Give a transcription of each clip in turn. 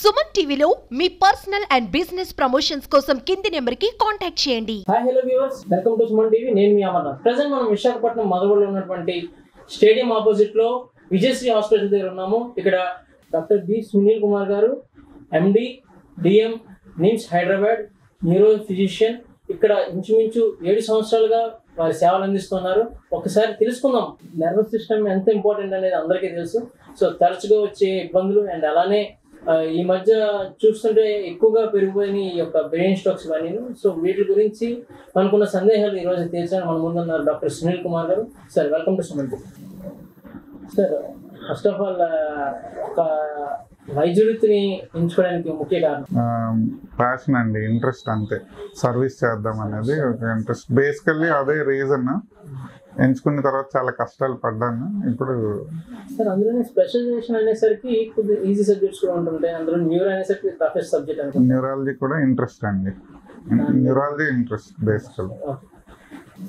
సుమన్ టీవీలో మీ personal and business promotions కోసం కింది నెంబర్కి కాంటాక్ట్ చేయండి. Hi hello viewers, welcome to Suman TV. నేను మీ అమర్నాథ్. ప్రెజెంట్ మనం విశాఖపట్నం మధురలో ఉన్నటువంటి స్టేడియం ఆపోజిట్ లో విజయశ్రీ హాస్పిటల్ దగ్గర ఉన్నాము. ఇక్కడ డాక్టర్ బి సునీల్ కుమార్ గారు, MD, DM, NIMS Hyderabad, neuro physician. ఇక్కడ ఇంచుమించు 7 సంవత్సరాలుగా వారి సేవలు అందిస్తున్నారు. ఒకసారి తెలుసుకుందాం, నర్వస్ సిస్టమ్ ఎంత ఇంపార్టెంట్ అనేది అందరికీ తెలుసు. సో తరచుగా వచ్చే ఇబ్బందులు అండ్ అలానే ఈ మధ్య చూస్తుంటే ఎక్కువగా పెరిగిపోయిన ఈ యొక్క బ్రెయిన్ స్ట్రోక్స్ కానీ, సో వీటి గురించి మనకున్న సందేహాలు ఈరోజు తీర్చడానికి మన ముందున్నారు డాక్టర్ సునీల్ కుమార్ గారు. Sir, welcome to Suman. Sir, first of all ఒక వైద్యుడిని ఎంచుకోవడానికి ముఖ్య కారణం ప్యాషన్ అండి, ఇంట్రెస్ట్. అంతే, సర్వీస్ చేద్దాం అనేది ఒక ఇంట్రెస్ట్. బేసికల్లీ అదే రీజన్. ఎంచుకున్న తర్వాత చాలా కష్టాలు పడ్డాను. ఇప్పుడు సార్ అందులో స్పెషలైజేషన్ అనేసరికి కొద్దిగా ఈజీ సబ్జెక్ట్స్ కూడా ఉంటుంటాయి, అందులో న్యూరో అనేసరికి టఫెస్ట్ సబ్జెక్ట్ అనుకుంటా. న్యూరాలజీ కూడా ఇంట్రెస్ట్ అండి, న్యూరాలజీ ఇంట్రెస్ట్ బేసికల్.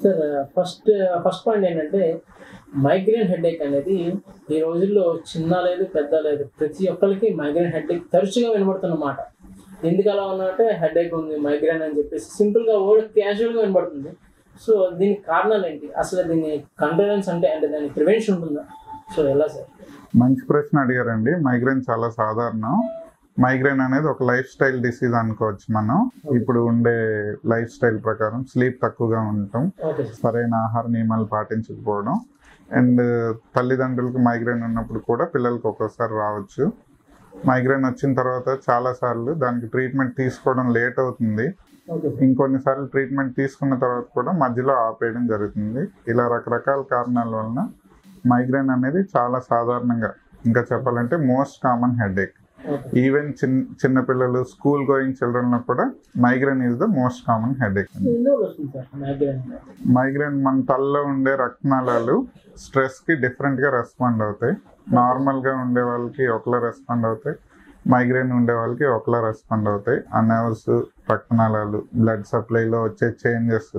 సార్, ఫస్ట్ పాయింట్ ఏంటంటే మైగ్రేన్ హెడేక్ అనేది ఈ రోజుల్లో చిన్న లేదు పెద్ద లేదు, ప్రతి ఒక్కరికి మైగ్రేన్ హెడేక్ తరచుగా వినబడుతున్నమాట. ఎందుకు అలా ఉన్నట్టే హెడేక్ ఉంది మైగ్రేన్ అని చెప్పేసి సింపుల్గా వర్డ్ క్యాజువల్గా వినబడుతుంది. సో దీనికి కారణాలు ఏంటి, అసలు దీన్ని కంట్రోలెన్స్ అంటే దాని ప్రివెన్షన్ ఉంటుందా? సో ఎలా సార్? మంచి ప్రశ్న అడిగారండి. మైగ్రేన్ చాలా సాధారణం. మైగ్రేన్ అనేది ఒక లైఫ్ స్టైల్ డిసీజ్ అనుకోవచ్చు. మనం ఇప్పుడు ఉండే లైఫ్ స్టైల్ ప్రకారం స్లీప్ తక్కువగా ఉండటం, సరైన ఆహార నియమాలు పాటించకపోవడం, అండ్ తల్లిదండ్రులకు మైగ్రేన్ ఉన్నప్పుడు కూడా పిల్లలకు ఒక్కోసారి రావచ్చు. మైగ్రేన్ వచ్చిన తర్వాత చాలాసార్లు దానికి ట్రీట్మెంట్ తీసుకోవడం లేట్ అవుతుంది. ఇంకొన్నిసార్లు ట్రీట్మెంట్ తీసుకున్న తర్వాత కూడా మధ్యలో ఆపేయడం జరుగుతుంది. ఇలా రకరకాల కారణాల వలన మైగ్రేన్ అనేది చాలా సాధారణంగా, ఇంకా చెప్పాలంటే మోస్ట్ కామన్ హెడేక్. ఈవెన్ చిన్నపిల్లలు, స్కూల్ గోయింగ్ చిల్డ్రన్ లో కూడా migraine is the most common headache. Migraine మన తలలో ఉండే రక్తనాళాలు స్ట్రెస్ కి డిఫరెంట్ గా రెస్పాండ్ అవుతాయి. నార్మల్ గా ఉండే వాళ్ళకి ఒకలా రెస్పాండ్ అవుతాయి, మైగ్రేన్ ఉండే వాళ్ళకి ఒకలా రెస్పాండ్ అవుతాయి. ఆ నర్వ్స్, రక్తనాళాలు, బ్లడ్ సప్లైలో వచ్చే చేంజెస్,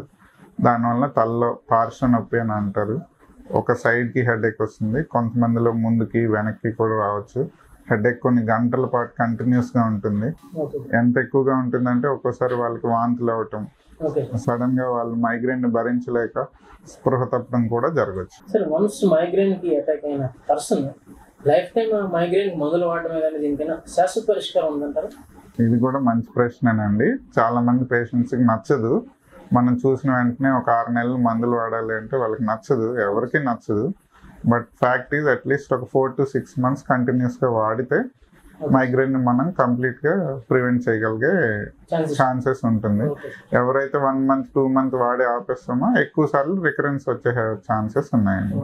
దానివల్ల తలలో పార్శ్వ నొప్పి అని అంటారు. ఒక సైడ్కి హెడేక్ వస్తుంది, కొంతమందిలో ముందుకి వెనక్కి కూడా రావచ్చు. హెడేక్ కొన్ని గంటల పాటు కంటిన్యూస్గా ఉంటుంది. ఎంత ఎక్కువగా ఉంటుందంటే ఒక్కోసారి వాళ్ళకి వాంతులు అవటం, సడన్గా వాళ్ళు మైగ్రేన్ భరించలేక స్పృహ తప్పడం కూడా జరగచ్చు. సార్, వన్స్ మైగ్రేన్ కి అటాక్ అయిన పర్సన్ లైఫ్ టైం మైగ్రేన్ మందులు వాడటమే కానీ దీనికైనా శాశ్వత పరిష్కారం ఉందంటారు? ఇది కూడా మంచి ప్రశ్నేనండి. చాలా మంది పేషెంట్స్కి నచ్చదు. మనం చూసిన వెంటనే ఒక 6 నెలలు మందులు వాడాలి అంటే వాళ్ళకి నచ్చదు, ఎవరికి నచ్చదు. బట్ ఫ్యాక్ట్ ఈజ్ అట్లీస్ట్ ఒక 4 to 6 months కంటిన్యూస్గా వాడితే మైగ్రేన్ మనం కంప్లీట్గా ప్రివెంట్ చేయగలిగే ఛాన్సెస్ ఉంటుంది. ఎవరైతే 1 month 2 months వాడి ఆపేస్తామో ఎక్కువ సార్లు రికరెన్స్ వచ్చే ఛాన్సెస్ ఉన్నాయండి.